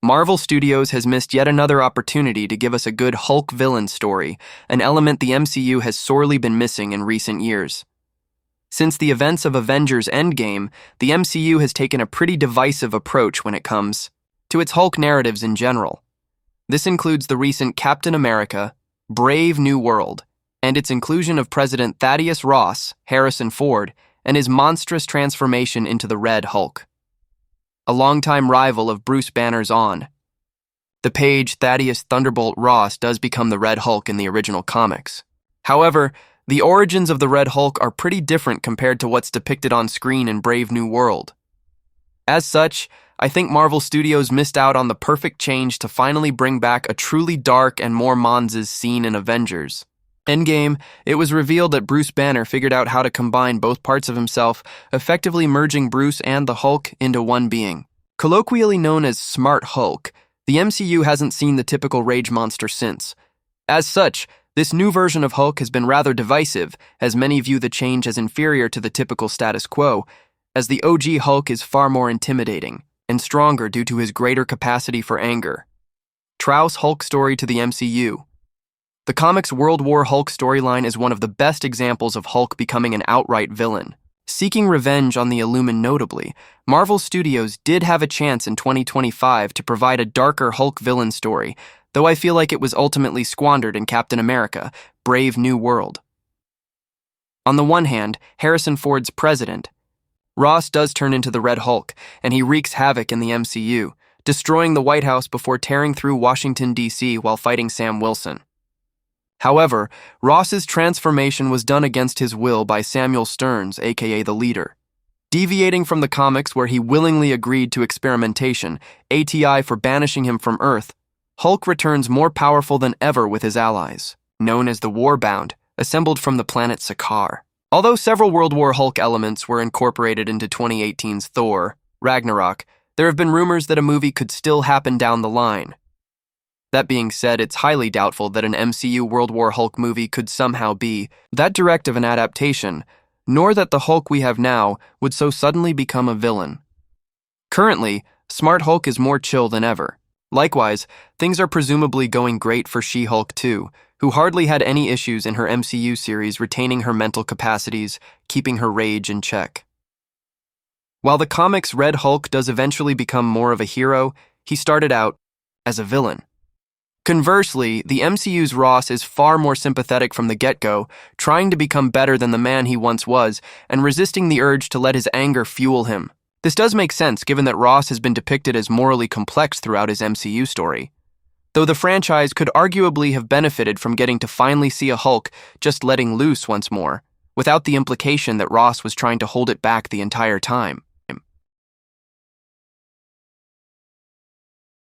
Marvel Studios has missed yet another opportunity to give us a good Hulk villain story, an element the MCU has sorely been missing in recent years. Since the events of Avengers Endgame, the MCU has taken a pretty divisive approach when it comes to its Hulk narratives in general. This includes the recent Captain America, Brave New World, and its inclusion of President Thaddeus Ross, Harrison Ford, and his monstrous transformation into the Red Hulk, a longtime rival of Bruce Banner's on the page. Thaddeus Thunderbolt Ross does become the Red Hulk in the original comics. However, the origins of the Red Hulk are pretty different compared to what's depicted on screen in Brave New World. As such, I think Marvel Studios missed out on the perfect change to finally bring back a truly dark and more Monz's scene in Avengers Endgame. It was revealed that Bruce Banner figured out how to combine both parts of himself, effectively merging Bruce and the Hulk into one being. Colloquially known as Smart Hulk, the MCU hasn't seen the typical rage monster since. As such, this new version of Hulk has been rather divisive, as many view the change as inferior to the typical status quo, as the OG Hulk is far more intimidating and stronger due to his greater capacity for anger. Trau's Hulk story to the MCU. The comics' World War Hulk storyline is one of the best examples of Hulk becoming an outright villain. Seeking revenge on the Illumin notably, Marvel Studios did have a chance in 2025 to provide a darker Hulk villain story, though I feel like it was ultimately squandered in Captain America, Brave New World. On the one hand, Harrison Ford's president, Ross does turn into the Red Hulk, and he wreaks havoc in the MCU, destroying the White House before tearing through Washington, D.C. while fighting Sam Wilson. However, Ross's transformation was done against his will by Samuel Stearns, aka the Leader. Deviating from the comics where he willingly agreed to experimentation, ATI for banishing him from Earth, Hulk returns more powerful than ever with his allies, known as the Warbound, assembled from the planet Sakaar. Although several World War Hulk elements were incorporated into 2018's Thor, Ragnarok, there have been rumors that a movie could still happen down the line. That being said, it's highly doubtful that an MCU World War Hulk movie could somehow be that direct of an adaptation, nor that the Hulk we have now would so suddenly become a villain. Currently, Smart Hulk is more chill than ever. Likewise, things are presumably going great for She-Hulk too, who hardly had any issues in her MCU series retaining her mental capacities, keeping her rage in check. While the comics' Red Hulk does eventually become more of a hero, he started out as a villain. Conversely, the MCU's Ross is far more sympathetic from the get-go, trying to become better than the man he once was, and resisting the urge to let his anger fuel him. This does make sense given that Ross has been depicted as morally complex throughout his MCU story. Though the franchise could arguably have benefited from getting to finally see a Hulk just letting loose once more, without the implication that Ross was trying to hold it back the entire time.